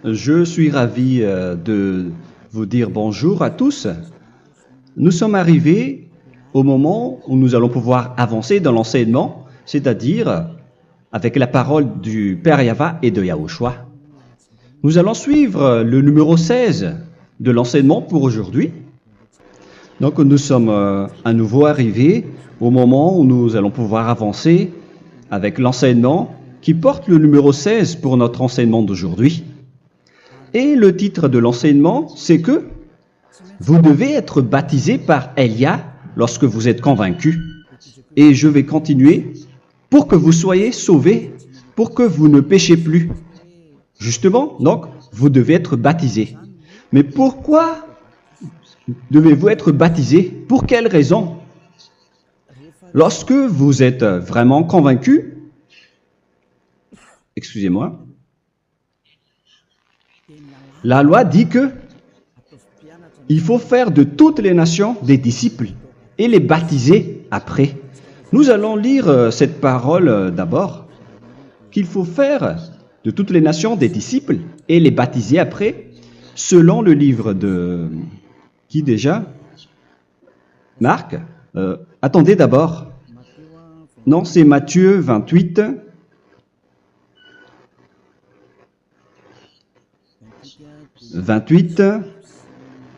Je suis ravi de vous dire bonjour à tous. Nous sommes arrivés au moment où nous allons pouvoir avancer dans l'enseignement, c'est-à-dire avec la parole du Père Yava et de Yahushua. Nous allons suivre le numéro 16 de l'enseignement pour aujourd'hui. Donc nous sommes à nouveau arrivés au moment où nous allons pouvoir avancer avec l'enseignement qui porte le numéro 16 pour notre enseignement d'aujourd'hui. Et le titre de l'enseignement, c'est que vous devez être baptisé par Elia lorsque vous êtes convaincu. Et je vais continuer pour que vous soyez sauvés, pour que vous ne péchez plus. Justement, donc, vous devez être baptisé. Mais pourquoi devez-vous être baptisé? Pour quelle raison? Lorsque vous êtes vraiment convaincu, excusez-moi, la loi dit que il faut faire de toutes les nations des disciples et les baptiser après. Nous allons lire cette parole d'abord, qu'il faut faire de toutes les nations des disciples et les baptiser après, selon le livre de... Qui déjà? Marc? Attendez d'abord. Non, c'est Matthieu 28.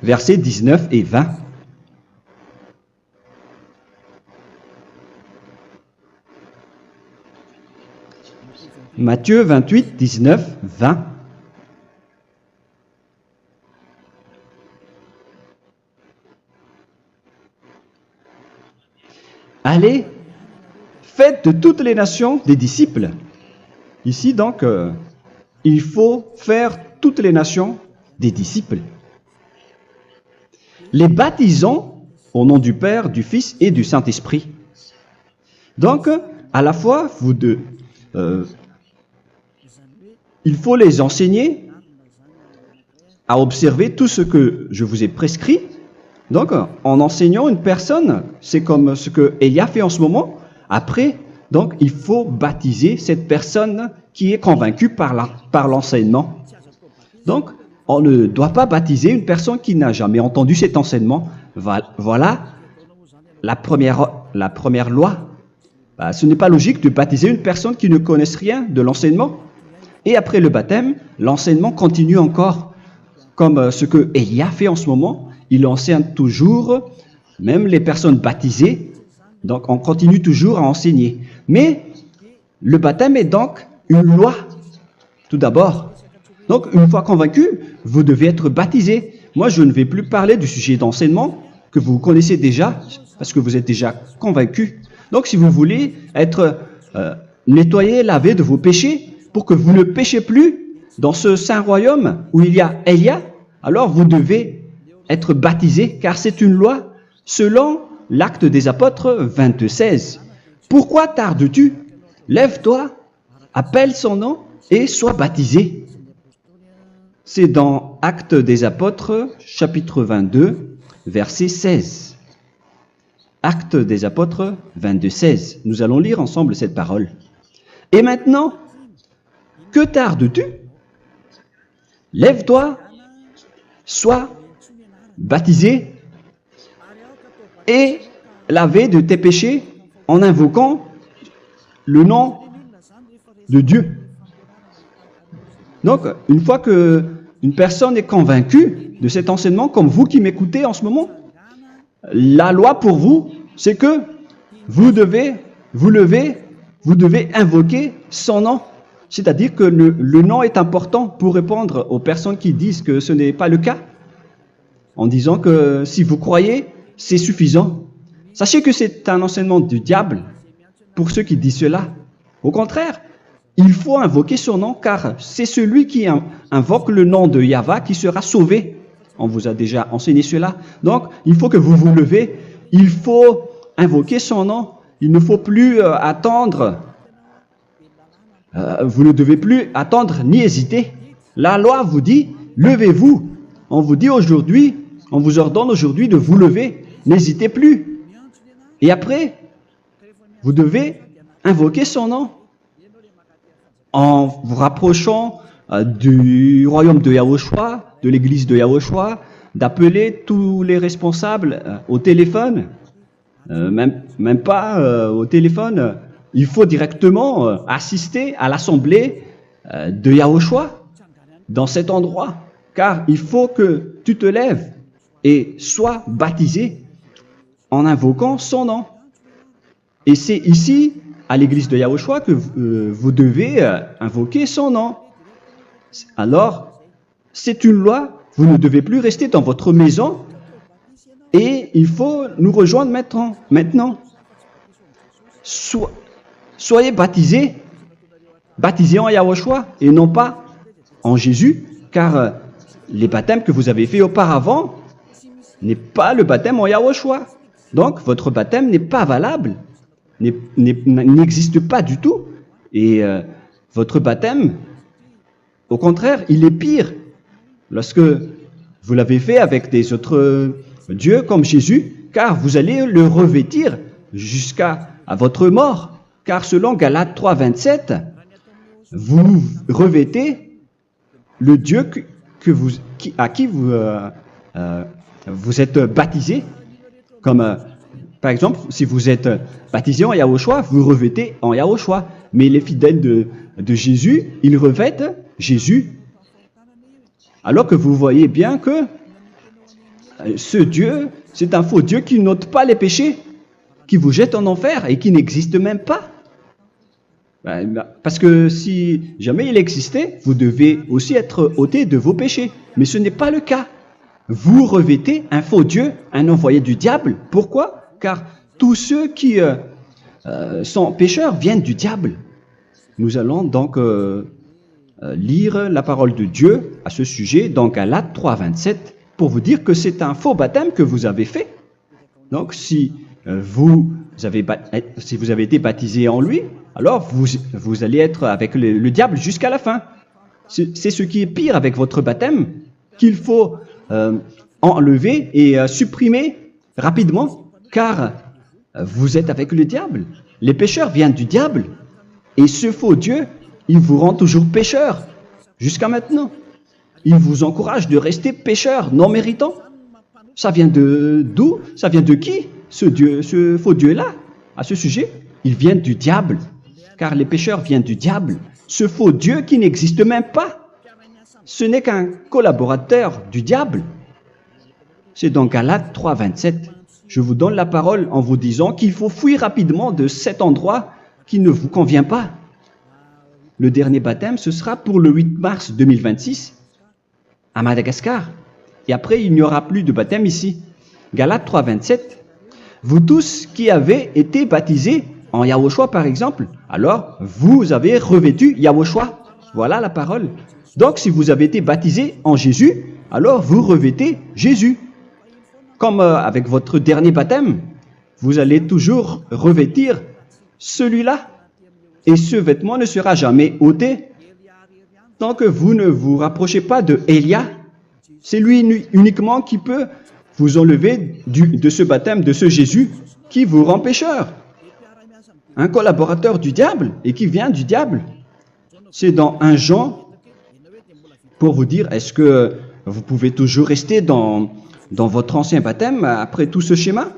Versets 19 et 20. Matthieu 28, 19, 20. Allez, faites de toutes les nations des disciples. Ici donc, il faut faire toutes les nations des disciples. Les baptisons au nom du Père, du Fils et du Saint-Esprit. Donc, à la fois, il faut les enseigner à observer tout ce que je vous ai prescrit. Donc, en enseignant une personne, c'est comme ce que Elia fait en ce moment. Après, donc, il faut baptiser cette personne qui est convaincue par l'enseignement. Donc, on ne doit pas baptiser une personne qui n'a jamais entendu cet enseignement. Voilà la première loi. Ce n'est pas logique de baptiser une personne qui ne connaisse rien de l'enseignement. Et après le baptême, l'enseignement continue encore, comme ce que Elia fait en ce moment. Il enseigne toujours, même les personnes baptisées. Donc, on continue toujours à enseigner. Mais le baptême est donc une loi, tout d'abord. Donc, une fois convaincu, vous devez être baptisé. Moi, je ne vais plus parler du sujet d'enseignement que vous connaissez déjà, parce que vous êtes déjà convaincu. Donc, si vous voulez être nettoyé, lavé de vos péchés, pour que vous ne péchez plus dans ce saint royaume où il y a Elia, alors vous devez être baptisé, car c'est une loi selon l'Acte des Apôtres 22:16. Pourquoi tardes-tu? Lève-toi, appelle son nom et sois baptisé. C'est dans Actes des Apôtres, chapitre 22, verset 16. Actes des Apôtres 22:16. Nous allons lire ensemble cette parole. Et maintenant, que tardes-tu? Lève-toi, sois baptisé et lavé de tes péchés en invoquant le nom de Dieu. Donc, une fois qu'une personne est convaincue de cet enseignement, comme vous qui m'écoutez en ce moment, la loi pour vous, c'est que vous devez invoquer son nom. C'est-à-dire que le nom est important pour répondre aux personnes qui disent que ce n'est pas le cas, en disant que si vous croyez, c'est suffisant. Sachez que c'est un enseignement du diable pour ceux qui disent cela. Au contraire, il faut invoquer son nom, car c'est celui qui invoque le nom de Yahva qui sera sauvé. On vous a déjà enseigné cela. Donc, il faut que vous vous levez, il faut invoquer son nom. Il ne faut plus attendre. Vous ne devez plus attendre ni hésiter. La loi vous dit, levez-vous. On vous dit aujourd'hui, on vous ordonne aujourd'hui de vous lever. N'hésitez plus. Et après, vous devez invoquer son nom en vous rapprochant du royaume de Yahushua, de l'église de Yahushua, d'appeler tous les responsables au téléphone, même pas au téléphone. Il faut directement assister à l'assemblée de Yahushua dans cet endroit, car il faut que tu te lèves et sois baptisé en invoquant son nom. Et c'est ici, à l'église de Yahushua, que vous devez invoquer son nom. Alors, c'est une loi, vous ne devez plus rester dans votre maison et il faut nous rejoindre maintenant. Soyez baptisés en Yahushua et non pas en Jésus, car les baptêmes que vous avez faits auparavant n'est pas le baptême en Yahushua. Donc, votre baptême n'est pas valable, n'existe pas du tout. Et votre baptême, au contraire, il est pire lorsque vous l'avez fait avec des autres dieux comme Jésus, car vous allez le revêtir jusqu'à votre mort. Car selon Galates 3, 27, vous revêtez le Dieu à qui vous êtes baptisé. Comme par exemple, si vous êtes baptisé en Yahushua, vous revêtez en Yahushua. Mais les fidèles de Jésus, ils revêtent Jésus. Alors que vous voyez bien que ce Dieu, c'est un faux Dieu qui n'ôte pas les péchés, qui vous jette en enfer et qui n'existe même pas. Parce que si jamais il existait, vous devez aussi être ôté de vos péchés. Mais ce n'est pas le cas. Vous revêtez un faux Dieu, un envoyé du diable. Pourquoi? Car tous ceux qui sont pécheurs viennent du diable. Nous allons donc lire la parole de Dieu à ce sujet dans Galates 3, 27 pour vous dire que c'est un faux baptême que vous avez fait. Donc si vous avez été baptisé en lui, alors vous allez être avec le diable jusqu'à la fin. C'est ce qui est pire avec votre baptême qu'il faut enlever et supprimer rapidement, car vous êtes avec le diable. Les pécheurs viennent du diable, et ce faux Dieu, il vous rend toujours pécheur, jusqu'à maintenant. Il vous encourage de rester pécheur, non méritant. Ça vient d'où? Ça vient de qui, ce faux Dieu-là? À ce sujet, il vient du diable, car les pécheurs viennent du diable. Ce faux Dieu qui n'existe même pas. Ce n'est qu'un collaborateur du diable. C'est dans Galates 3, 27. Je vous donne la parole en vous disant qu'il faut fuir rapidement de cet endroit qui ne vous convient pas. Le dernier baptême, ce sera pour le 8 mars 2026 à Madagascar. Et après, il n'y aura plus de baptême ici. Galates 3, 27. Vous tous qui avez été baptisés en Yahushua, par exemple, alors vous avez revêtu Yahushua. Voilà la parole. Donc, si vous avez été baptisé en Jésus, alors vous revêtez Jésus. Comme avec votre dernier baptême, vous allez toujours revêtir celui-là. Et ce vêtement ne sera jamais ôté tant que vous ne vous rapprochez pas de Élia. C'est lui uniquement qui peut vous enlever de ce baptême, de ce Jésus qui vous rend pécheur. Un collaborateur du diable et qui vient du diable. C'est dans 1 Jean, pour vous dire, est-ce que vous pouvez toujours rester dans votre ancien baptême après tout ce schéma?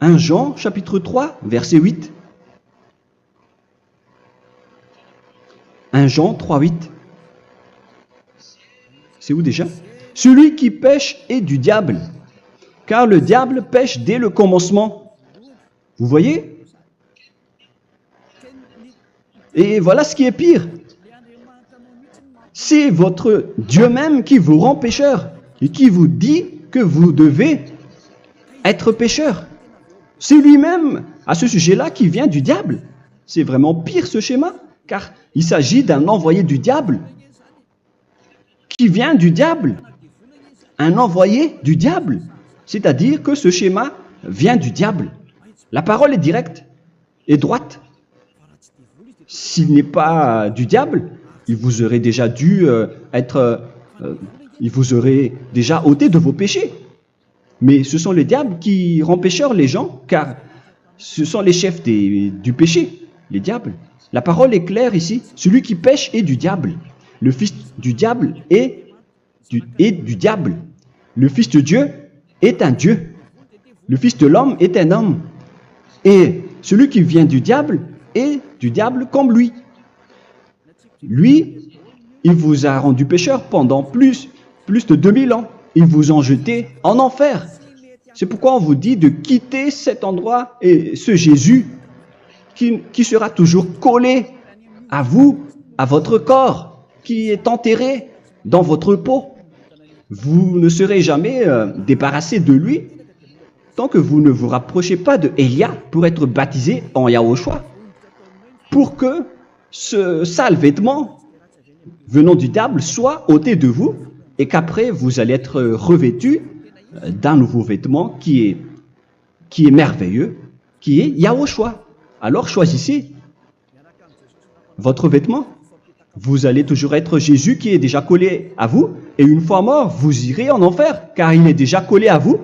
1 Jean, chapitre 3, verset 8. 1 Jean 3, 8. C'est où déjà? Celui qui pêche est du diable, car le diable pêche dès le commencement. Vous voyez? Et voilà ce qui est pire. C'est votre Dieu même qui vous rend pécheur et qui vous dit que vous devez être pécheur. C'est lui-même, à ce sujet-là, qui vient du diable. C'est vraiment pire ce schéma, car il s'agit d'un envoyé du diable qui vient du diable. Un envoyé du diable. C'est-à-dire que ce schéma vient du diable. La parole est directe et droite. S'il n'est pas du diable, il vous aurait déjà dû il vous aurait déjà ôté de vos péchés. Mais ce sont les diables qui rendent pécheurs les gens, car ce sont les chefs du péché, les diables. La parole est claire ici, celui qui pêche est du diable. le fils du diable est du diable. Le fils de Dieu est un Dieu. Le fils de l'homme est un homme. Et celui qui vient du diable est du diable comme lui. Lui, il vous a rendu pécheur pendant plus de 2000 ans. Il vous a jeté en enfer. C'est pourquoi on vous dit de quitter cet endroit et ce Jésus qui sera toujours collé à vous, à votre corps, qui est enterré dans votre peau. Vous ne serez jamais débarrassé de lui tant que vous ne vous rapprochez pas de Élia pour être baptisé en Yahushua, pour que ce sale vêtement venant du diable soit ôté de vous et qu'après vous allez être revêtu d'un nouveau vêtement qui est merveilleux, qui est Yahushua. Alors choisissez votre vêtement. Vous allez toujours être Jésus qui est déjà collé à vous, et une fois mort, vous irez en enfer, car il est déjà collé à vous.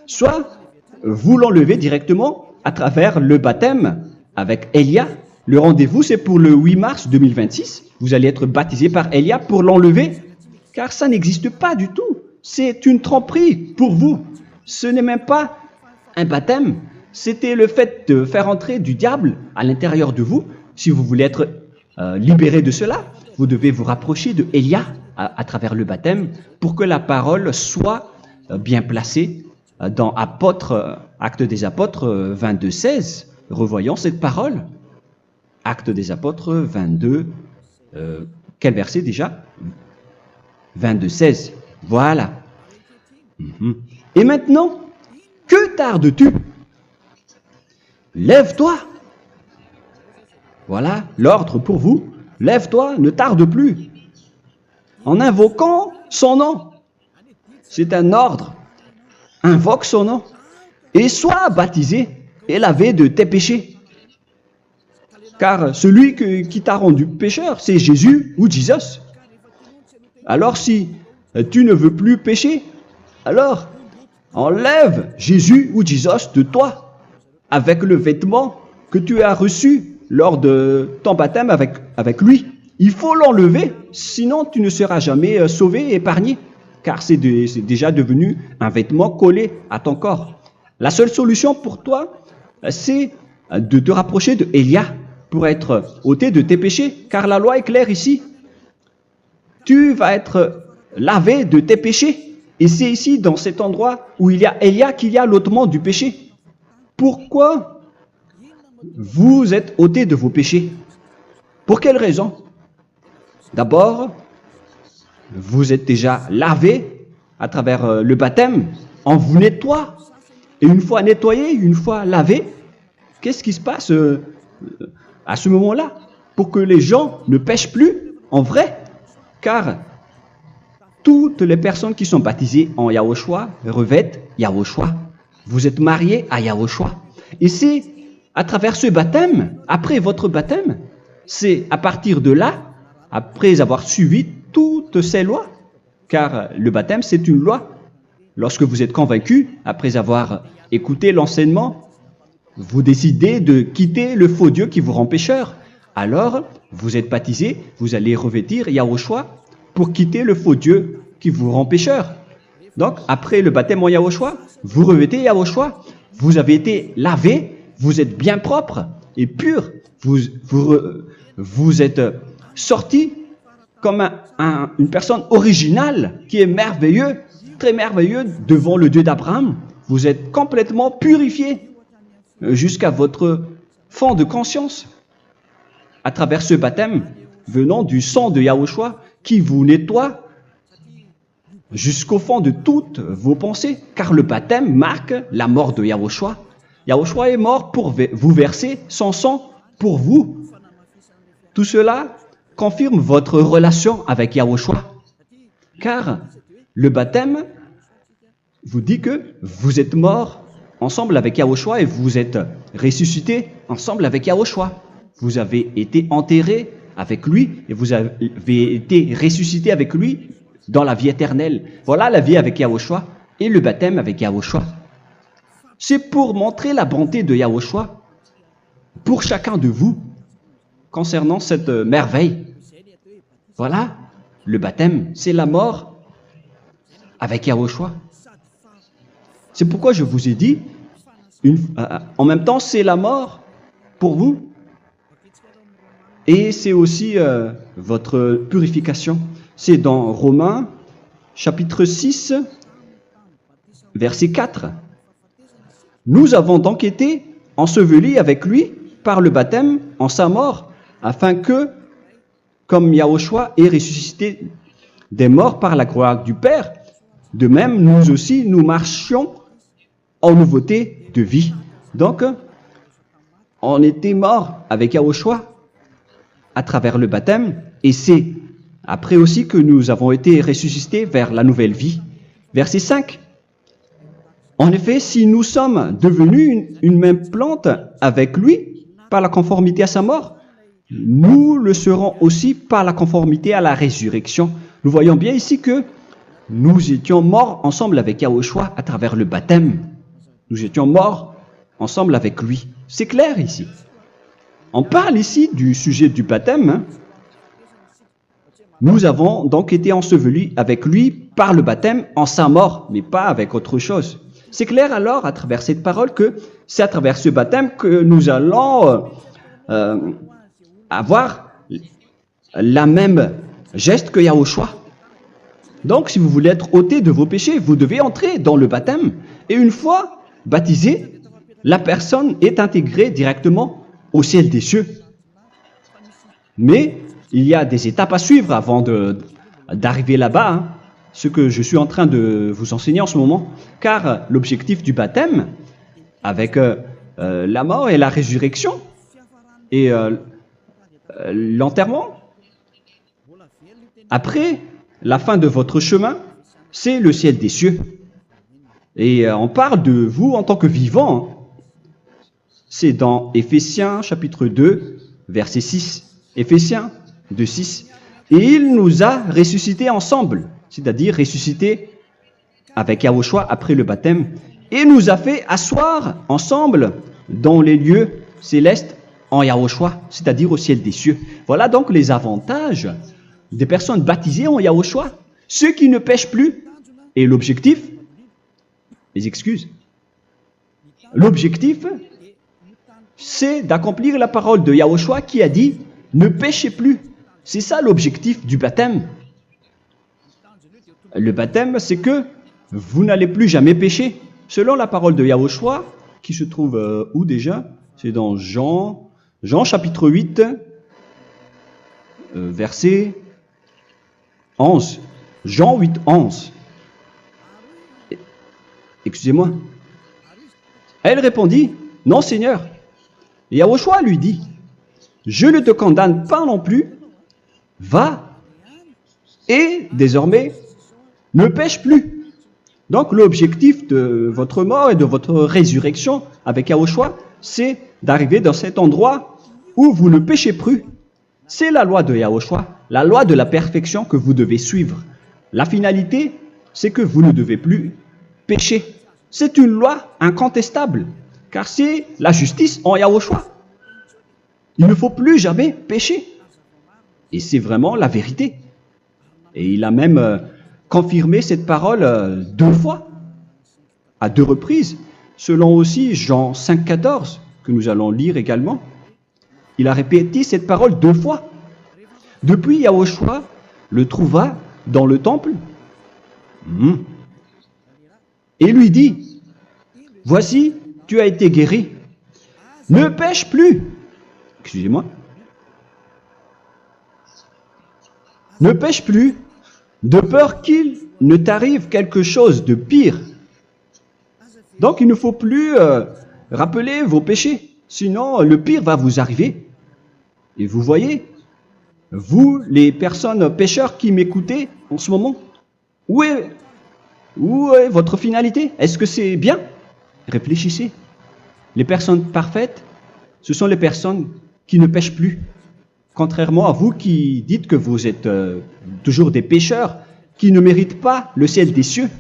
Soit vous l'enlevez directement à travers le baptême avec Élia. Le rendez-vous, c'est pour le 8 mars 2026. Vous allez être baptisé par Élia pour l'enlever, car ça n'existe pas du tout. C'est une tromperie pour vous. Ce n'est même pas un baptême. C'était le fait de faire entrer du diable à l'intérieur de vous. Si vous voulez être libéré de cela, vous devez vous rapprocher de Élia à travers le baptême pour que la parole soit bien placée dans Actes des Apôtres 22-16. Revoyons cette parole. Actes des Apôtres 22, quel verset déjà? 22-16. Voilà. Et maintenant, que tardes-tu? Lève-toi. Voilà l'ordre pour vous. Lève-toi, ne tarde plus. En invoquant son nom. C'est un ordre. Invoque son nom. Et sois baptisé et lavé de tes péchés. Car celui qui t'a rendu pécheur, c'est Jésus ou Jesus. Alors si tu ne veux plus pécher, alors enlève Jésus ou Jesus de toi avec le vêtement que tu as reçu lors de ton baptême avec lui. Il faut l'enlever, sinon tu ne seras jamais sauvé, épargné, car c'est déjà devenu un vêtement collé à ton corps. La seule solution pour toi, c'est de te rapprocher de Élia pour être ôté de tes péchés, car la loi est claire ici. Tu vas être lavé de tes péchés, et c'est ici, dans cet endroit où il y a Élia, qu'il y a l'ôtement du péché. Pourquoi vous êtes ôté de vos péchés? Pour quelle raison? D'abord, vous êtes déjà lavé à travers le baptême. On vous nettoie. Et une fois nettoyé, une fois lavé, qu'est-ce qui se passe à ce moment-là? Pour que les gens ne pêchent plus en vrai. Car toutes les personnes qui sont baptisées en Yahushua revêtent Yahushua. Vous êtes mariés à Yahushua. Et c'est à travers ce baptême, après votre baptême, c'est à partir de là, après avoir suivi toutes ces lois, car le baptême c'est une loi. Lorsque vous êtes convaincu, après avoir écouté l'enseignement, vous décidez de quitter le faux Dieu qui vous rend pécheur. Alors, vous êtes baptisé, vous allez revêtir Yahushua pour quitter le faux Dieu qui vous rend pécheur. Donc, après le baptême en Yahushua, vous revêtez Yahushua, vous avez été lavé, vous êtes bien propre et pur, vous êtes sorti comme une personne originale qui est merveilleux, très merveilleux devant le Dieu d'Abraham. Vous êtes complètement purifié jusqu'à votre fond de conscience à travers ce baptême venant du sang de Yahushua qui vous nettoie jusqu'au fond de toutes vos pensées, car le baptême marque la mort de Yahushua. Yahushua est mort pour vous verser son sang pour vous. Tout cela confirme votre relation avec Yahushua, car le baptême vous dit que vous êtes mort ensemble avec Yahushua et vous êtes ressuscité ensemble avec Yahushua. Vous avez été enterré avec lui et vous avez été ressuscité avec lui dans la vie éternelle. Voilà la vie avec Yahushua et le baptême avec Yahushua. C'est pour montrer la bonté de Yahushua pour chacun de vous concernant cette merveille. Voilà le baptême, c'est la mort avec Yahushua. C'est pourquoi je vous ai dit, en même temps, c'est la mort pour vous. Et c'est aussi votre purification. C'est dans Romains, chapitre 6, verset 4. Nous avons donc été ensevelis avec lui par le baptême en sa mort, afin que, comme Yahushua est ressuscité des morts par la gloire du Père, de même, nous aussi, nous marchions en nouveauté de vie. Donc, on était morts avec Yahushua à travers le baptême, et c'est après aussi que nous avons été ressuscités vers la nouvelle vie. Verset 5. En effet, si nous sommes devenus une même plante avec lui par la conformité à sa mort, nous le serons aussi par la conformité à la résurrection. Nous voyons bien ici que nous étions morts ensemble avec Yahushua à travers le baptême. Nous étions morts ensemble avec lui. C'est clair ici. On parle ici du sujet du baptême. Nous avons donc été ensevelis avec lui par le baptême en sa mort, mais pas avec autre chose. C'est clair alors à travers cette parole que c'est à travers ce baptême que nous allons avoir la même geste que Yahushua. Donc, si vous voulez être ôté de vos péchés, vous devez entrer dans le baptême. Et une fois baptisé, la personne est intégrée directement au ciel des cieux. Mais il y a des étapes à suivre avant d'arriver là-bas, ce que je suis en train de vous enseigner en ce moment. Car l'objectif du baptême, avec la mort et la résurrection, et l'enterrement, après la fin de votre chemin, c'est le ciel des cieux. Et on parle de vous en tant que vivant. C'est dans Éphésiens chapitre 2, verset 6. Éphésiens 2, 6. Et il nous a ressuscités ensemble, c'est-à-dire ressuscités avec Yahushua après le baptême, et nous a fait asseoir ensemble dans les lieux célestes en Yahushua, c'est-à-dire au ciel des cieux. Voilà donc les avantages des personnes baptisées en Yahushua, ceux qui ne pêchent plus. Et l'objectif, les excuses, l'objectif, c'est d'accomplir la parole de Yahushua qui a dit « Ne péchez plus ». C'est ça l'objectif du baptême. Le baptême, c'est que vous n'allez plus jamais pécher. Selon la parole de Yahushua, qui se trouve où déjà? C'est dans Jean chapitre 8, verset 11. Jean 8, 11. Excusez-moi. Elle répondit, « Non, Seigneur. » Et Yahushua lui dit, « Je ne te condamne pas non plus. Va et désormais ne pêche plus. » Donc l'objectif de votre mort et de votre résurrection avec Yahushua, c'est d'arriver dans cet endroit où vous ne péchez plus. C'est la loi de Yahushua, la loi de la perfection que vous devez suivre. La finalité, c'est que vous ne devez plus pécher. C'est une loi incontestable, car c'est la justice en Yahushua. Il ne faut plus jamais pécher. Et c'est vraiment la vérité. Et il a même confirmé cette parole 2 fois, à 2 reprises, selon aussi Jean 5, 14, que nous allons lire également. Il a répété cette parole 2 fois. Depuis, Yahushua le trouva dans le temple et lui dit, « Voici, tu as été guéri. Ne pêche plus. » Excusez-moi. Ne pêche plus, de peur qu'il ne t'arrive quelque chose de pire. Donc, il ne faut plus rappeler vos péchés, sinon le pire va vous arriver. Et vous voyez, vous, les personnes pécheurs qui m'écoutez en ce moment, où est votre finalité? Est-ce que c'est bien? Réfléchissez. Les personnes parfaites, ce sont les personnes qui ne pêchent plus. Contrairement à vous qui dites que vous êtes toujours des pécheurs qui ne méritent pas le ciel des cieux.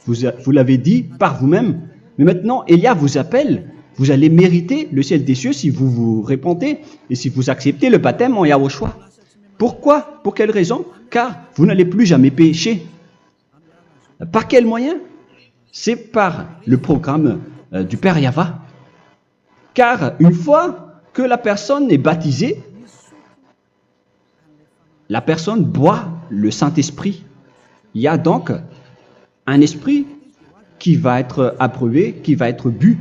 Vous l'avez dit par vous-même. Mais maintenant, Élia vous appelle. Vous allez mériter le ciel des cieux si vous vous repentez et si vous acceptez le baptême en Yahushua. Pourquoi? Pour quelle raison? Car vous n'allez plus jamais pécher. Par quel moyen? C'est par le programme du Père Yahva. Car une fois que la personne est baptisée, la personne boit le Saint-Esprit. Il y a donc un esprit qui va être approuvé, qui va être bu,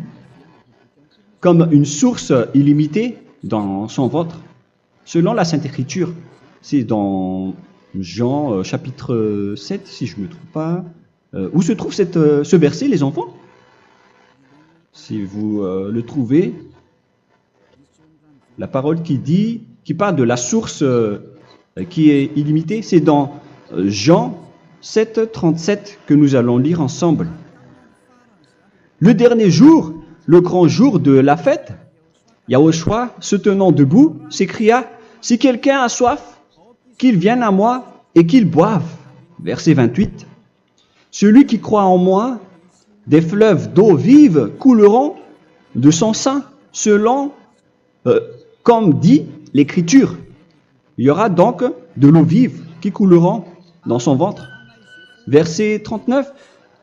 comme une source illimitée dans son ventre, selon la Sainte Écriture. C'est dans Jean chapitre 7, si je ne me trompe pas. Où se trouve ce verset, les enfants? Si vous le trouvez, la parole qui parle de la source qui est illimitée, c'est dans Jean 7, 37 que nous allons lire ensemble. Le dernier jour, le grand jour de la fête, Yahushua, se tenant debout, s'écria, « Si quelqu'un a soif, qu'il vienne à moi et qu'il boive. » Verset 28. « Celui qui croit en moi, des fleuves d'eau vive couleront de son sein, selon, comme dit l'Écriture. » Il y aura donc de l'eau vive qui couleront dans son ventre. Verset 39.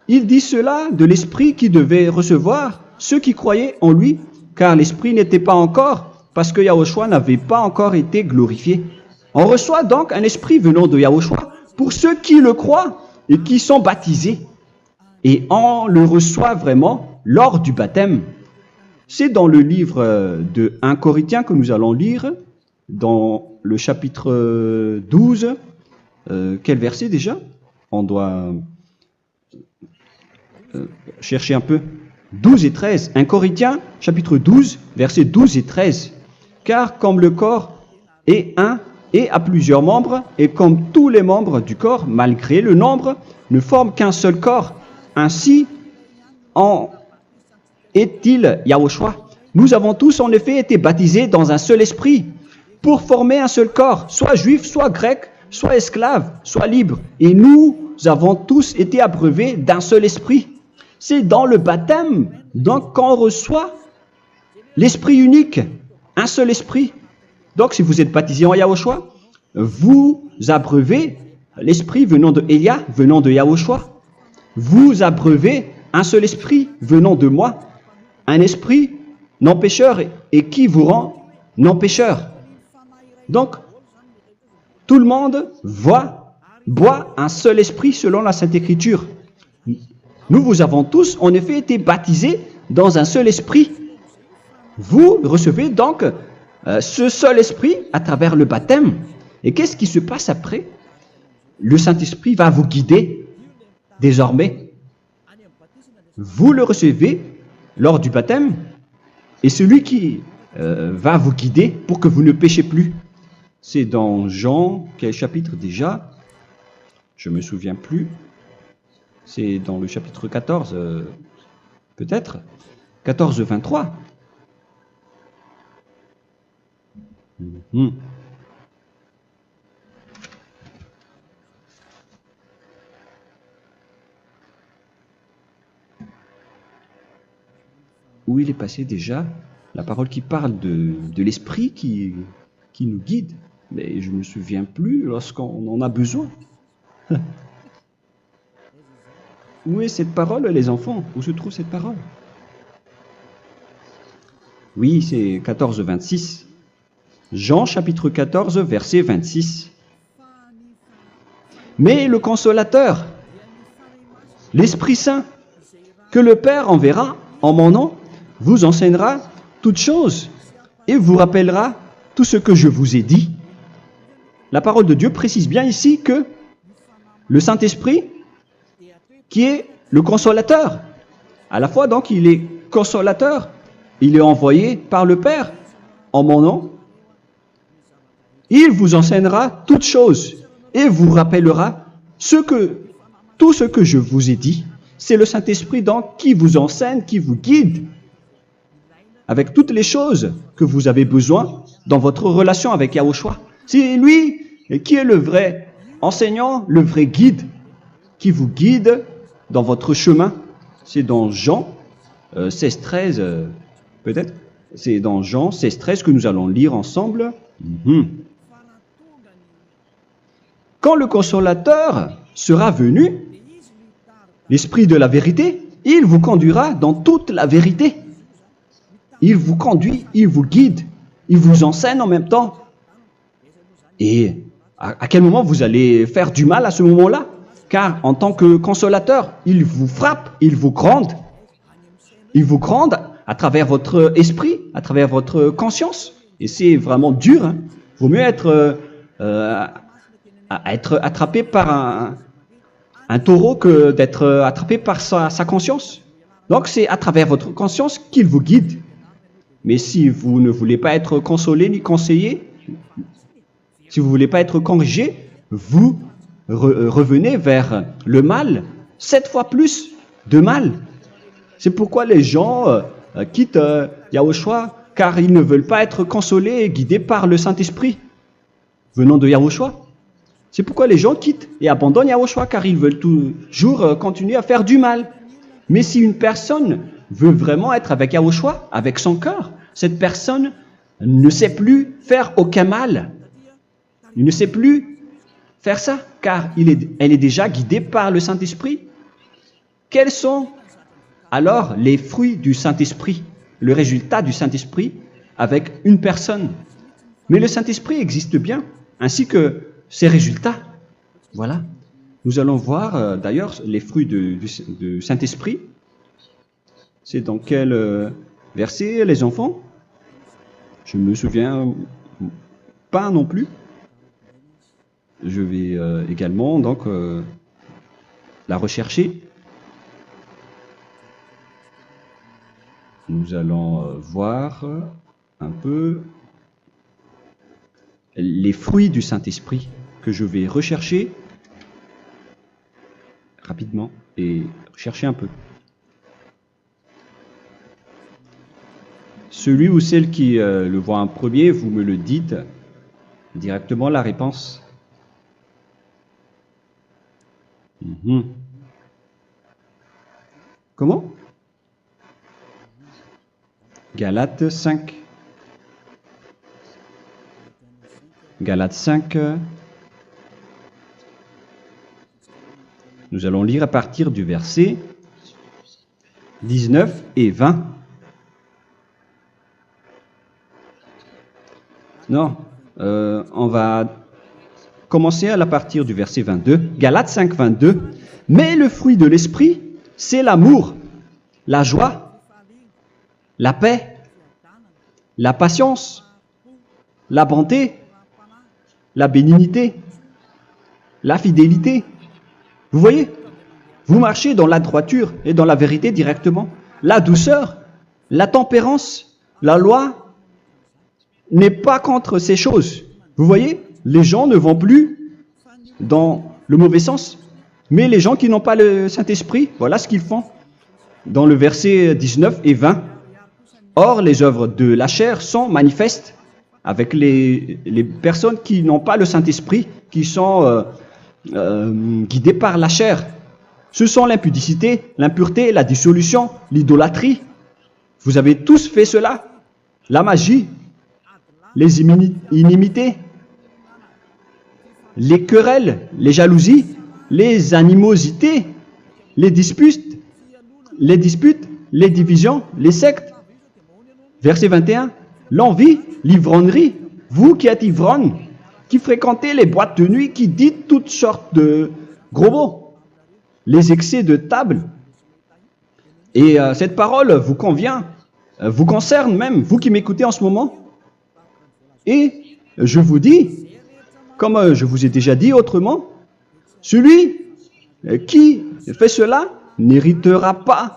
Il dit cela de l'Esprit qui devait recevoir ceux qui croyaient en lui, car l'Esprit n'était pas encore, parce que Yahushua n'avait pas encore été glorifié. On reçoit donc un Esprit venant de Yahushua pour ceux qui le croient et qui sont baptisés. Et on le reçoit vraiment lors du baptême. C'est dans le livre de 1 Corinthiens que nous allons lire, dans le chapitre 12. Quel verset déjà? On doit chercher un peu. 12 et 13. 1 Corinthiens, chapitre 12, versets 12 et 13. Car comme le corps est un et a plusieurs membres, et comme tous les membres du corps, malgré le nombre, ne forment qu'un seul corps, ainsi en est-il Yahushua. Nous avons tous en effet été baptisés dans un seul esprit, pour former un seul corps, soit juif, soit grec, soit esclave, soit libre. Et nous avons tous été abreuvés d'un seul esprit. C'est dans le baptême, donc, qu'on reçoit l'esprit unique, un seul esprit. Donc, si vous êtes baptisé en Yahushua, vous abreuvez l'esprit venant de Elia, venant de Yahushua. Vous abreuvez un seul esprit venant de moi, un esprit non pécheur et qui vous rend non pécheur. Donc, tout le monde boit un seul esprit selon la Sainte Écriture. Nous vous avons tous en effet été baptisés dans un seul esprit. Vous recevez donc ce seul esprit à travers le baptême. Et qu'est-ce qui se passe après? Le Saint-Esprit va vous guider désormais. Vous le recevez lors du baptême et celui qui va vous guider pour que vous ne péchez plus. C'est dans Jean, quel chapitre déjà? Je ne me souviens plus. C'est dans le chapitre 14, peut-être. 14, 23. Où il est passé déjà la parole qui parle de l'esprit qui nous guide. Mais je ne me souviens plus lorsqu'on en a besoin. Où est cette parole, les enfants? Où se trouve cette parole? Oui, c'est 14, 26. Jean, chapitre 14, verset 26. Mais le Consolateur, l'Esprit Saint, que le Père enverra en mon nom, vous enseignera toutes choses et vous rappellera tout ce que je vous ai dit. La parole de Dieu précise bien ici que le Saint-Esprit, qui est le consolateur, à la fois donc il est consolateur, il est envoyé par le Père en mon nom, il vous enseignera toutes choses et vous rappellera tout ce que je vous ai dit. C'est le Saint-Esprit donc qui vous enseigne, qui vous guide avec toutes les choses que vous avez besoin dans votre relation avec Yahushua. C'est lui qui est le vrai enseignant, le vrai guide, qui vous guide dans votre chemin. C'est dans Jean 16, 13, peut-être. C'est dans Jean 16, 13 que nous allons lire ensemble. Quand le consolateur sera venu, l'Esprit de la vérité, il vous conduira dans toute la vérité. Il vous conduit, il vous guide, il vous enseigne en même temps. Et à quel moment vous allez faire du mal à ce moment-là? Car en tant que consolateur, il vous frappe, il vous gronde. Il vous gronde à travers votre esprit, à travers votre conscience. Et c'est vraiment dur. Hein. Vaut mieux être attrapé par un taureau que d'être attrapé par sa conscience. Donc c'est à travers votre conscience qu'il vous guide. Mais si vous ne voulez pas être consolé ni conseillé, si vous ne voulez pas être corrigé, vous revenez vers le mal, 7 fois plus de mal. C'est pourquoi les gens quittent Yahushua, car ils ne veulent pas être consolés et guidés par le Saint-Esprit venant de Yahushua. C'est pourquoi les gens quittent et abandonnent Yahushua, car ils veulent toujours continuer à faire du mal. Mais si une personne veut vraiment être avec Yahushua, avec son cœur, cette personne ne sait plus faire aucun mal. Il ne sait plus faire ça, car elle est déjà guidée par le Saint-Esprit. Quels sont alors les fruits du Saint-Esprit, le résultat du Saint-Esprit avec une personne? Mais le Saint-Esprit existe bien, ainsi que ses résultats. Voilà. Nous allons voir d'ailleurs les fruits du Saint-Esprit. C'est dans quel verset, les enfants? Je ne me souviens pas non plus. Je vais également donc la rechercher. Nous allons voir un peu les fruits du Saint-Esprit que je vais rechercher rapidement et chercher un peu. Celui ou celle qui le voit en premier, vous me le dites directement la réponse. Comment? Galates 5. Galates 5. Nous allons lire à partir du verset 19 et 20. Non, on va commencer à partir du verset 22. Galates 5, 22. Mais le fruit de l'esprit, c'est l'amour, la joie, la paix, la patience, la bonté, la bénignité, la fidélité. Vous voyez? Vous marchez dans la droiture et dans la vérité directement. La douceur, la tempérance, la loi n'est pas contre ces choses. Vous voyez? Les gens ne vont plus dans le mauvais sens. Mais les gens qui n'ont pas le Saint-Esprit, voilà ce qu'ils font. Dans le verset 19 et 20. Or, les œuvres de la chair sont manifestes avec les personnes qui n'ont pas le Saint-Esprit, qui sont guidées par la chair. Ce sont l'impudicité, l'impureté, la dissolution, l'idolâtrie. Vous avez tous fait cela. La magie, les inimités, les querelles, les jalousies, les animosités, les disputes, les divisions, les sectes. Verset 21, l'envie, l'ivrognerie, vous qui êtes ivrognes, qui fréquentez les boîtes de nuit, qui dites toutes sortes de gros mots, les excès de table. Et cette parole vous convient, vous concerne même, vous qui m'écoutez en ce moment. Et je vous dis, comme je vous ai déjà dit autrement, celui qui fait cela n'héritera pas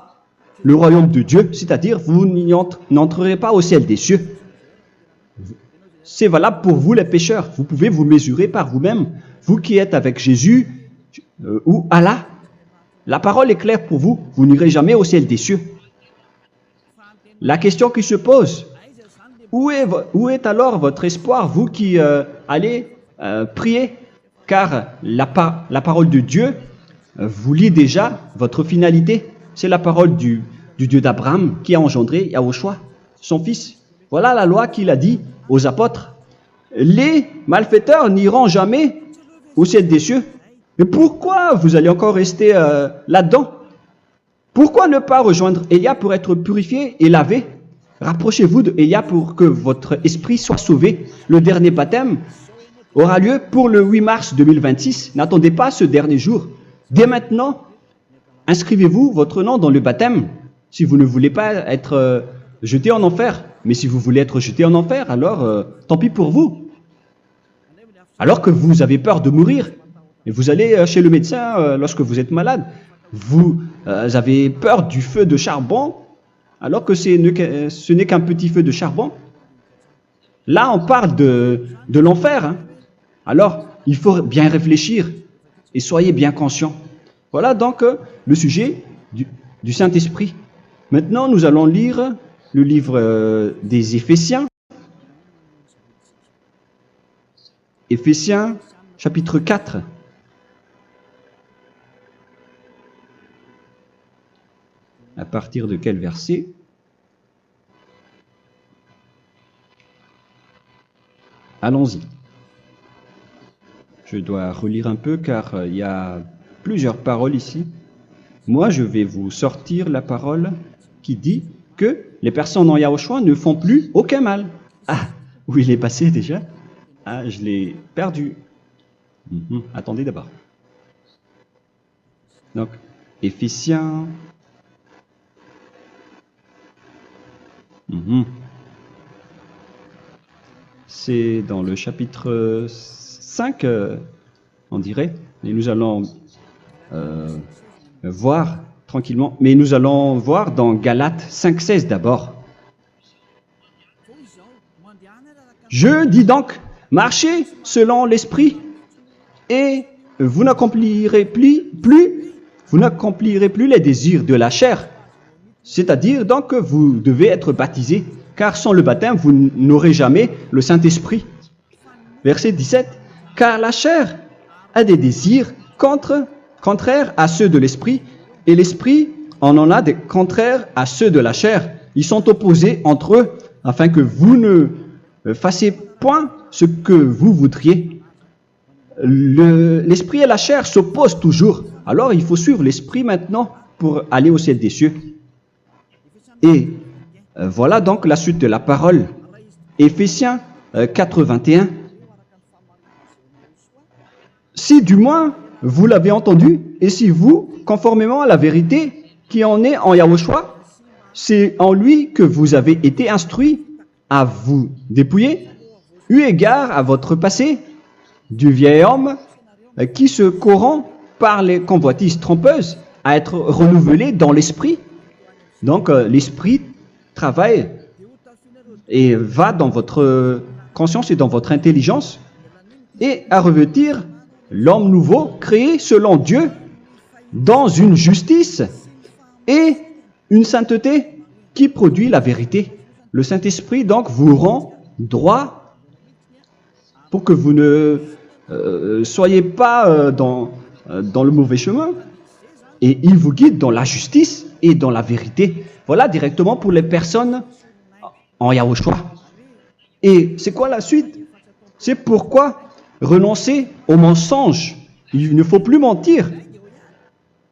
le royaume de Dieu, c'est-à-dire vous n'entrerez pas au ciel des cieux. C'est valable pour vous les pécheurs. Vous pouvez vous mesurer par vous-même, vous qui êtes avec Jésus ou Allah. La parole est claire pour vous, vous n'irez jamais au ciel des cieux. La question qui se pose, où est alors votre espoir, vous qui allez prier? Car la parole de Dieu vous lit déjà votre finalité. C'est la parole du Dieu d'Abraham qui a engendré Yahushua, son fils. Voilà la loi qu'il a dit aux apôtres. Les malfaiteurs n'iront jamais au ciel des cieux. Mais pourquoi vous allez encore rester là-dedans? Pourquoi ne pas rejoindre Élia pour être purifié et lavé? Rapprochez-vous d'Élia pour que votre esprit soit sauvé. Le dernier baptême aura lieu pour le 8 mars 2026. N'attendez pas ce dernier jour. Dès maintenant, inscrivez-vous votre nom dans le baptême si vous ne voulez pas être jeté en enfer. Mais si vous voulez être jeté en enfer, alors tant pis pour vous. Alors que vous avez peur de mourir, et vous allez chez le médecin lorsque vous êtes malade, vous avez peur du feu de charbon, alors que ce n'est qu'un petit feu de charbon. Là, on parle de l'enfer. Hein. Alors, il faut bien réfléchir et soyez bien conscients. Voilà donc le sujet du Saint-Esprit. Maintenant, nous allons lire le livre des Éphésiens. Éphésiens, chapitre 4. À partir de quel verset? Allons-y. Je dois relire un peu car il y a plusieurs paroles ici. Moi, je vais vous sortir la parole qui dit que les personnes en Yahushua ne font plus aucun mal. Ah, où il est passé déjà? Ah, je l'ai perdu. Attendez d'abord. Donc, Éphésiens. C'est dans le chapitre 5, on dirait. Et nous allons voir tranquillement. Mais nous allons voir dans Galates 5,16 d'abord. Je dis donc, marchez selon l'esprit et vous n'accomplirez plus les désirs de la chair. C'est-à-dire donc que vous devez être baptisé, car sans le baptême, vous n'aurez jamais le Saint-Esprit. Verset 17. Car la chair a des désirs contraires à ceux de l'esprit, et l'esprit en a des contraires à ceux de la chair. Ils sont opposés entre eux, afin que vous ne fassiez point ce que vous voudriez. L'esprit et la chair s'opposent toujours. Alors il faut suivre l'esprit maintenant pour aller au ciel des cieux. Et voilà donc la suite de la parole. Éphésiens 4:21. Si du moins vous l'avez entendu, et si vous, conformément à la vérité qui en est en Yahushua, c'est en lui que vous avez été instruits à vous dépouiller, eu égard à votre passé, du vieil homme qui se corrompt par les convoitises trompeuses, à être renouvelé dans l'esprit. Donc l'esprit travaille et va dans votre conscience et dans votre intelligence et à revêtir l'homme nouveau créé selon Dieu dans une justice et une sainteté qui produit la vérité. Le Saint-Esprit donc vous rend droit pour que vous ne soyez pas dans le mauvais chemin et il vous guide dans la justice et dans la vérité. Voilà directement pour les personnes en Yahushua. Et c'est quoi la suite? C'est pourquoi renoncer au mensonge. Il ne faut plus mentir.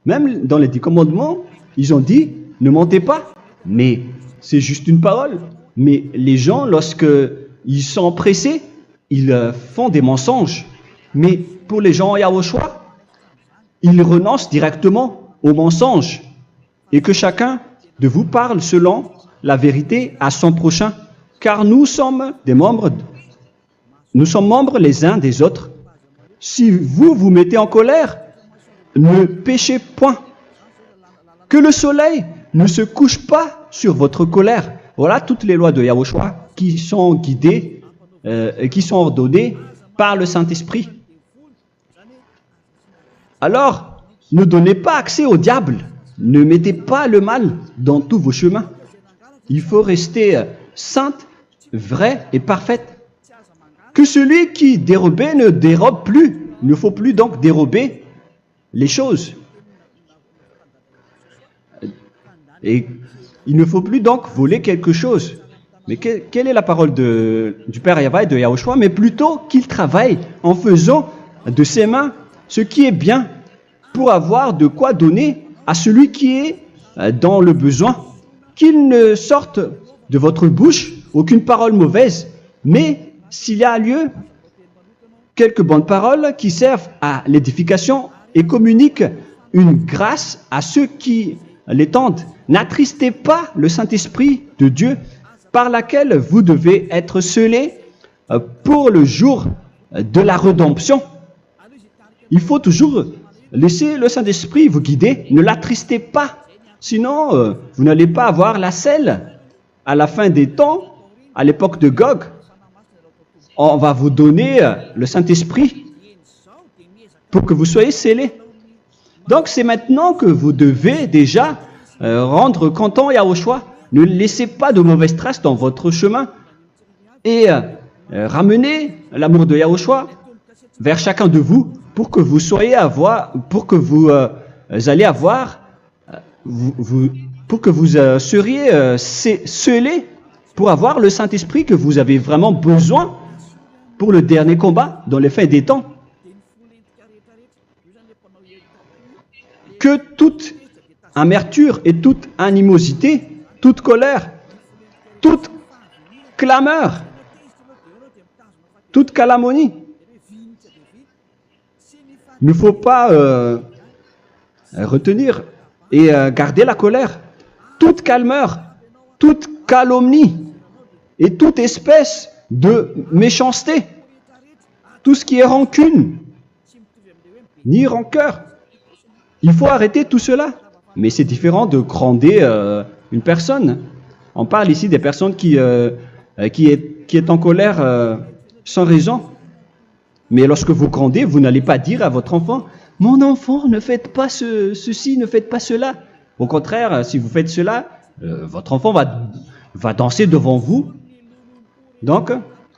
Même dans les 10 commandements, ils ont dit ne mentez pas. Mais c'est juste une parole. Mais les gens, lorsqu'ils sont pressés, ils font des mensonges. Mais pour les gens en Yahushua, ils renoncent directement au mensonge. Et que chacun de vous parle selon la vérité à son prochain, car nous sommes membres les uns des autres. Si vous vous mettez en colère, ne péchez point. Que le soleil ne se couche pas sur votre colère. Voilà toutes les lois de Yahushua qui sont guidées, qui sont ordonnées par le Saint-Esprit. Alors, ne donnez pas accès au diable. Ne mettez pas le mal dans tous vos chemins. Il faut rester sainte, vraie et parfaite. Que celui qui dérobait ne dérobe plus. Il ne faut plus donc dérober les choses. Et il ne faut plus donc voler quelque chose. Mais quelle est la parole du Père Yahweh et de Yahushua? Mais plutôt qu'il travaille en faisant de ses mains ce qui est bien pour avoir de quoi donner à celui qui est dans le besoin. Qu'il ne sorte de votre bouche aucune parole mauvaise, mais s'il y a lieu, quelques bonnes paroles qui servent à l'édification et communiquent une grâce à ceux qui l'étendent. N'attristez pas le Saint-Esprit de Dieu par laquelle vous devez être scellés pour le jour de la rédemption. Il faut toujours laisser le Saint-Esprit vous guider, ne l'attristez pas, sinon vous n'allez pas avoir la selle. À la fin des temps, à l'époque de Gog, on va vous donner le Saint-Esprit pour que vous soyez scellés. Donc c'est maintenant que vous devez déjà rendre content Yahushua. Ne laissez pas de mauvaises traces dans votre chemin et ramenez l'amour de Yahushua vers chacun de vous pour que vous soyez pour que vous seriez scellés pour avoir le Saint-Esprit que vous avez vraiment besoin pour le dernier combat dans les fins des temps. Que toute amertume et toute animosité, toute colère, toute clameur, toute calomnie, il ne faut pas retenir et garder la colère. Toute calmeur, toute calomnie et toute espèce de méchanceté, tout ce qui est rancune, ni rancœur. Il faut arrêter tout cela. Mais c'est différent de gronder une personne. On parle ici des personnes qui est en colère sans raison. Mais lorsque vous grondez, vous n'allez pas dire à votre enfant « Mon enfant, ne faites pas ceci, ne faites pas cela ». Au contraire, si vous faites cela, votre enfant va danser devant vous. Donc,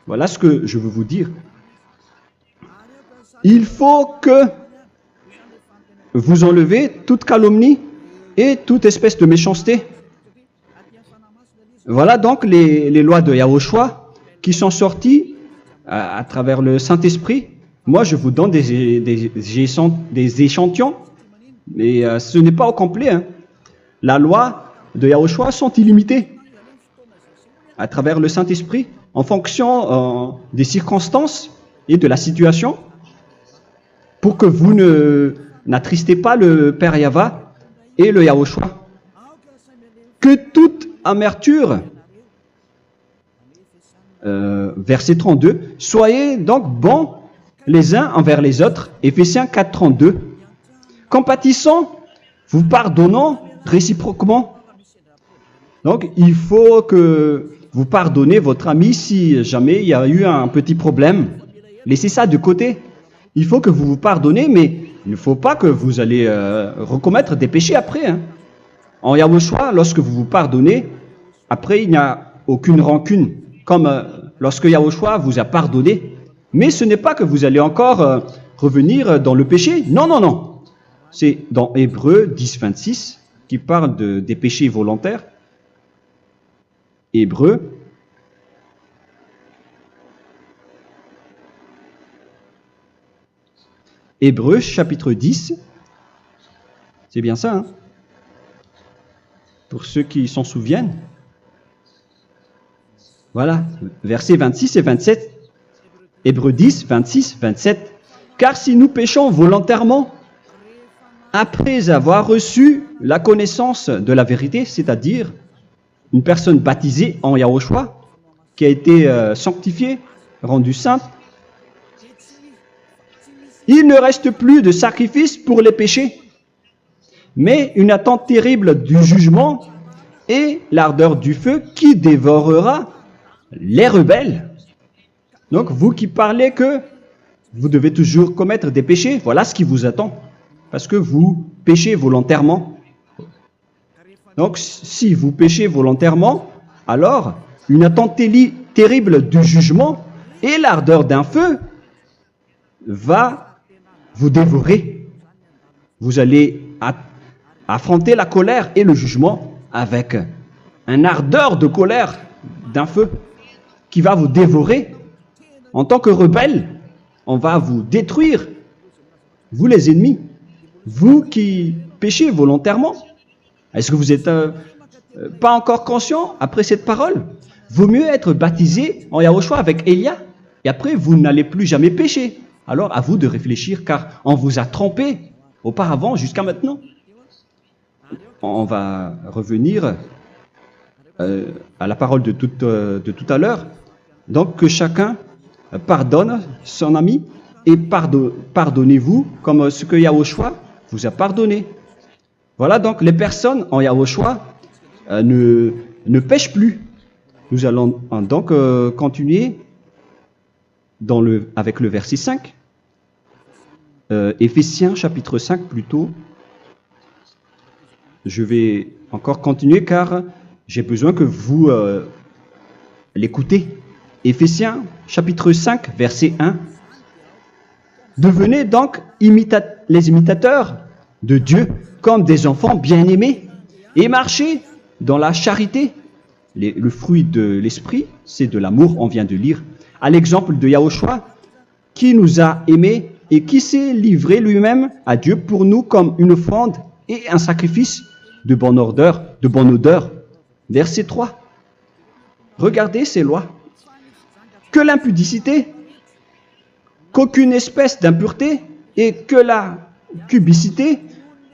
voilà ce que je veux vous dire. Il faut que vous enlevez toute calomnie et toute espèce de méchanceté. Voilà donc les lois de Yahushua qui sont sorties à travers le Saint-Esprit. Moi, je vous donne des échantillons, mais ce n'est pas au complet. Hein. La loi de Yahushua sont illimitées à travers le Saint-Esprit en fonction des circonstances et de la situation pour que vous n'attristez pas le Père Yahva et le Yahushua. Que toute amertume, verset 32, soyez donc bons les uns envers les autres, Éphésiens 4, 32, compatissant, vous pardonnant réciproquement. Donc, il faut que vous pardonnez votre ami si jamais il y a eu un petit problème. Laissez ça de côté. Il faut que vous vous pardonnez, mais il ne faut pas que vous allez recommettre des péchés après. Hein. En Yahushua, lorsque vous vous pardonnez, après il n'y a aucune rancune, comme lorsque Yahushua vous a pardonné. Mais ce n'est pas que vous allez encore revenir dans le péché. Non, non, non. C'est dans Hébreux 10, 26 qui parle des péchés volontaires. Hébreux. Hébreux chapitre 10. C'est bien ça, hein? Pour ceux qui s'en souviennent. Voilà, versets 26 et 27. Hébreux 10, 26, 27. Car si nous péchons volontairement, après avoir reçu la connaissance de la vérité, c'est-à-dire une personne baptisée en Yahushua, qui a été sanctifiée, rendue sainte, il ne reste plus de sacrifice pour les péchés, mais une attente terrible du jugement et l'ardeur du feu qui dévorera les rebelles. Donc, vous qui parlez que vous devez toujours commettre des péchés, voilà ce qui vous attend, parce que vous péchez volontairement. Donc, si vous péchez volontairement, alors une attente terrible du jugement et l'ardeur d'un feu va vous dévorer. Vous allez affronter la colère et le jugement avec une ardeur de colère d'un feu qui va vous dévorer. En tant que rebelle, on va vous détruire vous les ennemis, vous qui péchez volontairement. Est-ce que vous n'êtes pas encore conscient après cette parole? Vaut mieux être baptisé en Yahushua avec Elia, et après vous n'allez plus jamais pécher. Alors à vous de réfléchir, car on vous a trompé auparavant jusqu'à maintenant. On va revenir à la parole de tout à l'heure. Donc que chacun pardonne son ami et pardonnez-vous comme ce que Yahushua vous a pardonné. Voilà donc les personnes en Yahushua ne pêchent plus. Nous allons donc continuer avec le verset 5. Éphésiens chapitre 5 plutôt. Je vais encore continuer car j'ai besoin que vous l'écoutez. Éphésiens chapitre 5 verset 1. Devenez donc les imitateurs de Dieu comme des enfants bien-aimés et marchez dans la charité. Le fruit de l'esprit, c'est de l'amour, on vient de lire, à l'exemple de Yahushua qui nous a aimés et qui s'est livré lui-même à Dieu pour nous comme une offrande et un sacrifice de bonne odeur. Verset 3. Regardez ces lois. Que l'impudicité, qu'aucune espèce d'impureté et que la cubicité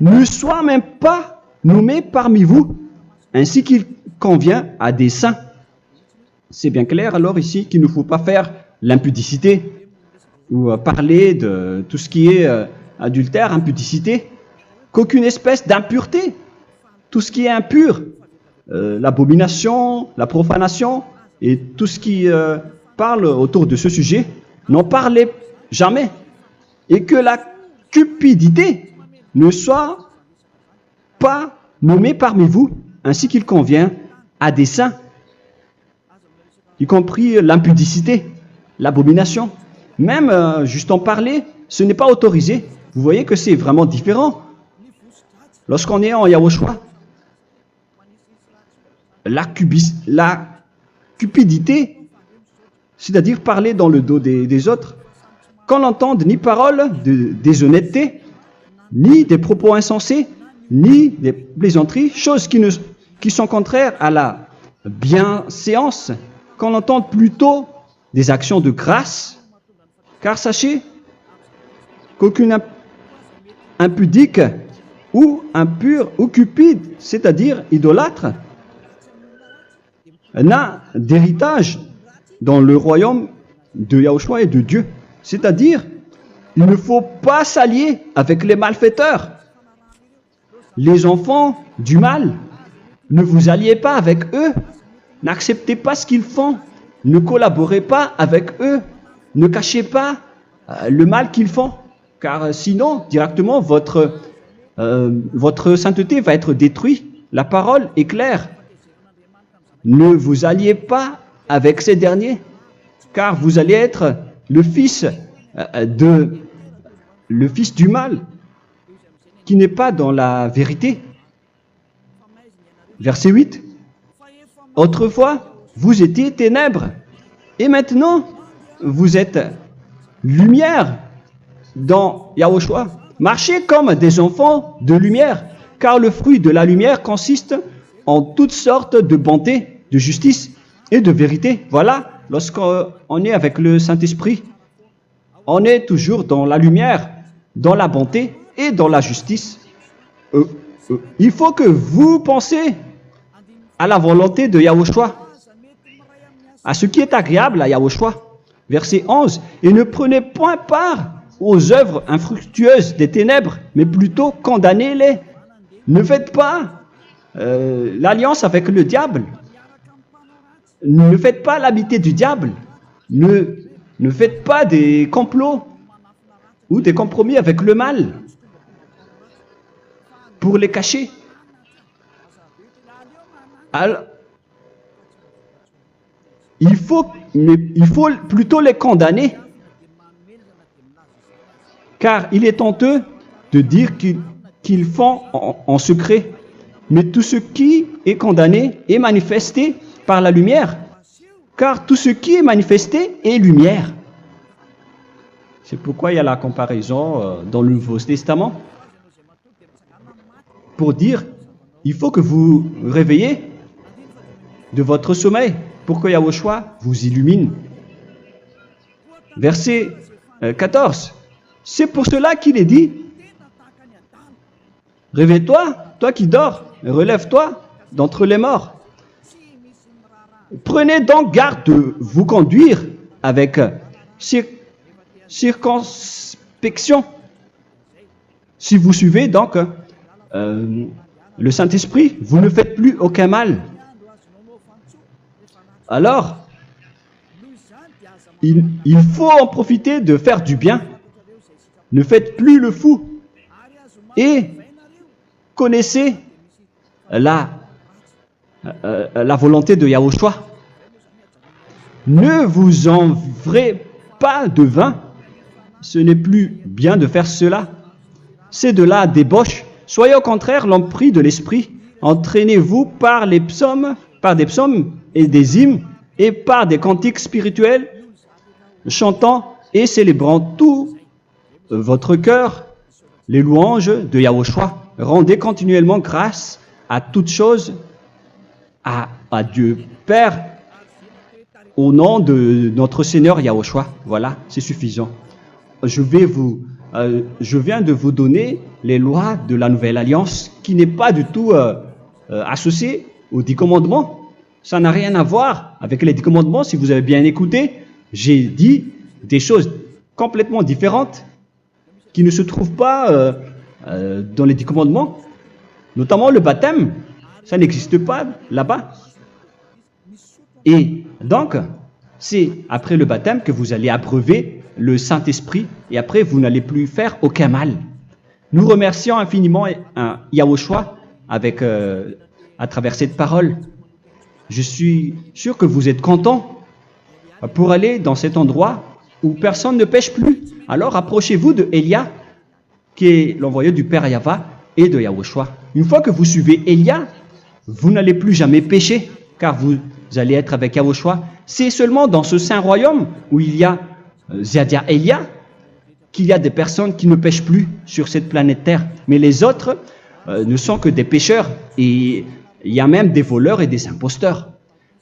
ne soit même pas nommée parmi vous, ainsi qu'il convient à des saints. C'est bien clair alors ici qu'il ne faut pas faire l'impudicité ou parler de tout ce qui est adultère, impudicité, qu'aucune espèce d'impureté, tout ce qui est impur, l'abomination, la profanation et tout ce qui parle autour de ce sujet, n'en parlez jamais. Et que la cupidité ne soit pas nommée parmi vous, ainsi qu'il convient à des saints, y compris l'impudicité, l'abomination. Même juste en parler, ce n'est pas autorisé. Vous voyez que c'est vraiment différent. Lorsqu'on est en Yahushua, la cupidité, c'est-à-dire parler dans le dos des autres, qu'on n'entende ni parole de déshonnêteté, ni des propos insensés, ni des plaisanteries, choses qui sont contraires à la bienséance, qu'on entende plutôt des actions de grâce, car sachez qu'aucune impudique ou impure ou cupide, c'est-à-dire idolâtre, n'a d'héritage dans le royaume de Yahushua et de Dieu. C'est-à-dire, il ne faut pas s'allier avec les malfaiteurs. Les enfants du mal, ne vous alliez pas avec eux. N'acceptez pas ce qu'ils font. Ne collaborez pas avec eux. Ne cachez pas le mal qu'ils font. Car sinon, directement, votre sainteté va être détruite. La parole est claire. Ne vous alliez pas avec ces derniers, car vous allez être le fils du mal, qui n'est pas dans la vérité. Verset 8. Autrefois, vous étiez ténèbres, et maintenant, vous êtes lumière dans Yahushua. Marchez comme des enfants de lumière, car le fruit de la lumière consiste en toutes sortes de bonté, de justice et de vérité. Voilà, lorsqu'on est avec le Saint-Esprit, on est toujours dans la lumière, dans la bonté et dans la justice. Il faut que vous pensiez à la volonté de Yahushua, à ce qui est agréable à Yahushua. Verset 11. Et ne prenez point part aux œuvres infructueuses des ténèbres, mais plutôt condamnez-les. Ne faites pas l'alliance avec le diable. Ne faites pas l'amitié du diable. Ne faites pas des complots ou des compromis avec le mal pour les cacher. Alors, il faut plutôt les condamner, car il est honteux de dire qu'ils font en secret. Mais tout ce qui est condamné est manifesté par la lumière, car tout ce qui est manifesté est lumière. C'est pourquoi il y a la comparaison dans le Nouveau Testament pour dire il faut que vous réveillez de votre sommeil pour que Yahushua vous illumine. Verset 14. C'est pour cela qu'il est dit réveille-toi, toi qui dors, relève-toi d'entre les morts. Prenez donc garde de vous conduire avec circonspection. Si vous suivez donc le Saint-Esprit, vous ne faites plus aucun mal. Alors, il faut en profiter de faire du bien. Ne faites plus le fou. Et connaissez la volonté de Yahushua. Ne vous envrez pas de vin. Ce n'est plus bien de faire cela. C'est de la débauche. Soyez au contraire l'empris de l'esprit. Entraînez-vous par des psaumes et des hymnes et par des cantiques spirituels, chantant et célébrant tout votre cœur les louanges de Yahushua. Rendez continuellement grâce à toutes choses à Dieu Père au nom de notre Seigneur Yahushua. Voilà, c'est suffisant. Je viens de vous donner les lois de la Nouvelle Alliance qui n'est pas du tout associée aux 10 commandements. Ça n'a rien à voir avec les 10 commandements. Si vous avez bien écouté, j'ai dit des choses complètement différentes qui ne se trouvent pas dans les 10 commandements. Notamment le baptême, ça n'existe pas là-bas. Et donc, c'est après le baptême que vous allez abreuver le Saint-Esprit et après vous n'allez plus faire aucun mal. Nous remercions infiniment Yahushua à travers cette parole. Je suis sûr que vous êtes contents pour aller dans cet endroit où personne ne pêche plus. Alors approchez-vous de Élia, qui est l'envoyé du Père Yahva et de Yahushua. Une fois que vous suivez Élia, vous n'allez plus jamais pécher, car vous allez être avec Yahushua. C'est seulement dans ce saint royaume où il y a Ziadia Elia qu'il y a des personnes qui ne pêchent plus sur cette planète Terre. Mais les autres ne sont que des pécheurs et il y a même des voleurs et des imposteurs.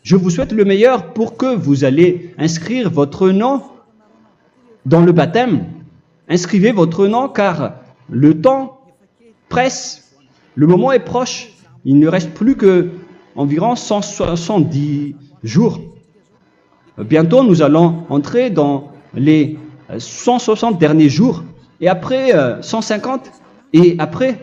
Je vous souhaite le meilleur pour que vous allez inscrire votre nom dans le baptême. Inscrivez votre nom car le temps presse, le moment est proche. Il ne reste plus que environ 170 jours. Bientôt, nous allons entrer dans les 160 derniers jours et après 150 et après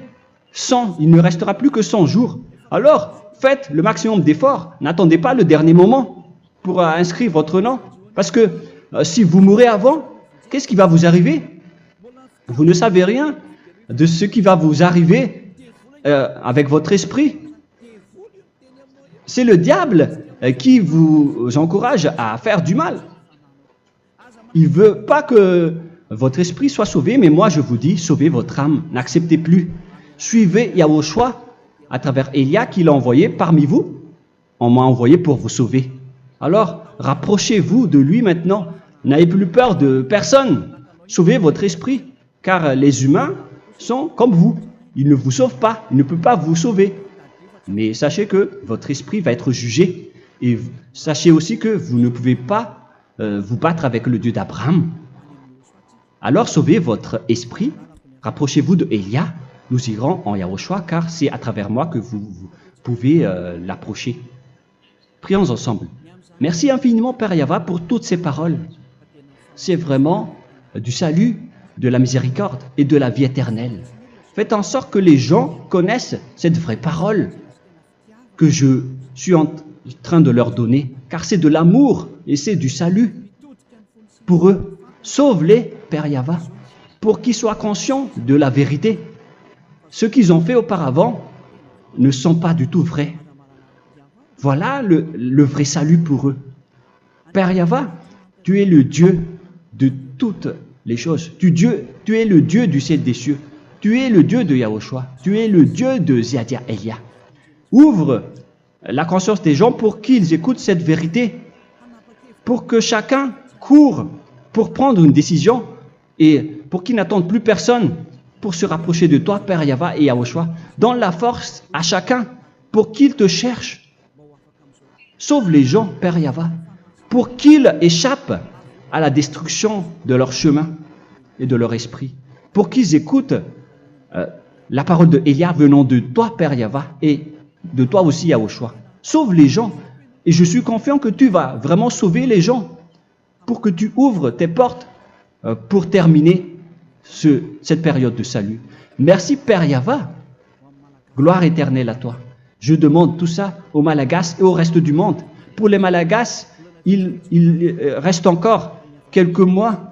100. Il ne restera plus que 100 jours. Alors, faites le maximum d'efforts. N'attendez pas le dernier moment pour inscrire votre nom. Parce que si vous mourrez avant, qu'est-ce qui va vous arriver? Vous ne savez rien de ce qui va vous arriver avec votre esprit. C'est le diable qui vous encourage à faire du mal. Il ne veut pas que votre esprit soit sauvé, mais moi je vous dis, sauvez votre âme, n'acceptez plus. Suivez Yahushua à travers Élia qu'il a envoyé parmi vous. On m'a envoyé pour vous sauver. Alors, rapprochez-vous de lui maintenant. N'ayez plus peur de personne. Sauvez votre esprit, car les humains sont comme vous. Ils ne vous sauvent pas, ils ne peuvent pas vous sauver. Mais sachez que votre esprit va être jugé. Et sachez aussi que vous ne pouvez pas vous battre avec le Dieu d'Abraham. Alors sauvez votre esprit, rapprochez-vous de Élia. Nous irons en Yahushua, car c'est à travers moi que vous pouvez l'approcher. Prions ensemble. Merci infiniment, Père Yahva, pour toutes ces paroles. C'est vraiment du salut, de la miséricorde et de la vie éternelle. Faites en sorte que les gens connaissent cette vraie parole que je suis en train de leur donner, car c'est de l'amour et c'est du salut pour eux. Sauve-les, Père Yahva, pour qu'ils soient conscients de la vérité. Ce qu'ils ont fait auparavant ne sont pas du tout vrais. Voilà le vrai salut pour eux. Père Yahva, tu es le Dieu de toutes les choses. Tu es le Dieu du ciel des cieux. Tu es le Dieu de Yahushua. Tu es le Dieu de Ziadia Elia. Ouvre la conscience des gens pour qu'ils écoutent cette vérité, pour que chacun court pour prendre une décision et pour qu'ils n'attendent plus personne pour se rapprocher de toi, Père Yahweh et Yahushua. Donne la force à chacun pour qu'ils te cherchent. Sauve les gens, Père Yahweh, pour qu'ils échappent à la destruction de leur chemin et de leur esprit, pour qu'ils écoutent la parole de Élia venant de toi, Père Yahweh, et de toi aussi, Yahushua. Sauve les gens, et je suis confiant que tu vas vraiment sauver les gens, pour que tu ouvres tes portes pour terminer cette période de salut. Merci, Père Yahweh. Gloire éternelle à toi. Je demande tout ça aux Malagasy et au reste du monde. Pour les Malagasy, il reste encore quelques mois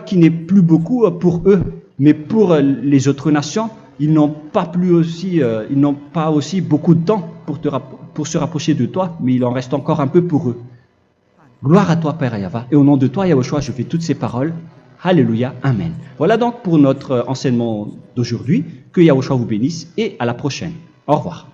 qui n'est plus beaucoup pour eux, mais pour les autres nations, ils n'ont pas aussi beaucoup de temps pour se rapprocher de toi, mais il en reste encore un peu pour eux. Gloire à toi, Père Yahweh, et au nom de toi, Yahushua, je fais toutes ces paroles. Alléluia, Amen. Voilà donc pour notre enseignement d'aujourd'hui. Que Yahushua vous bénisse et à la prochaine. Au revoir.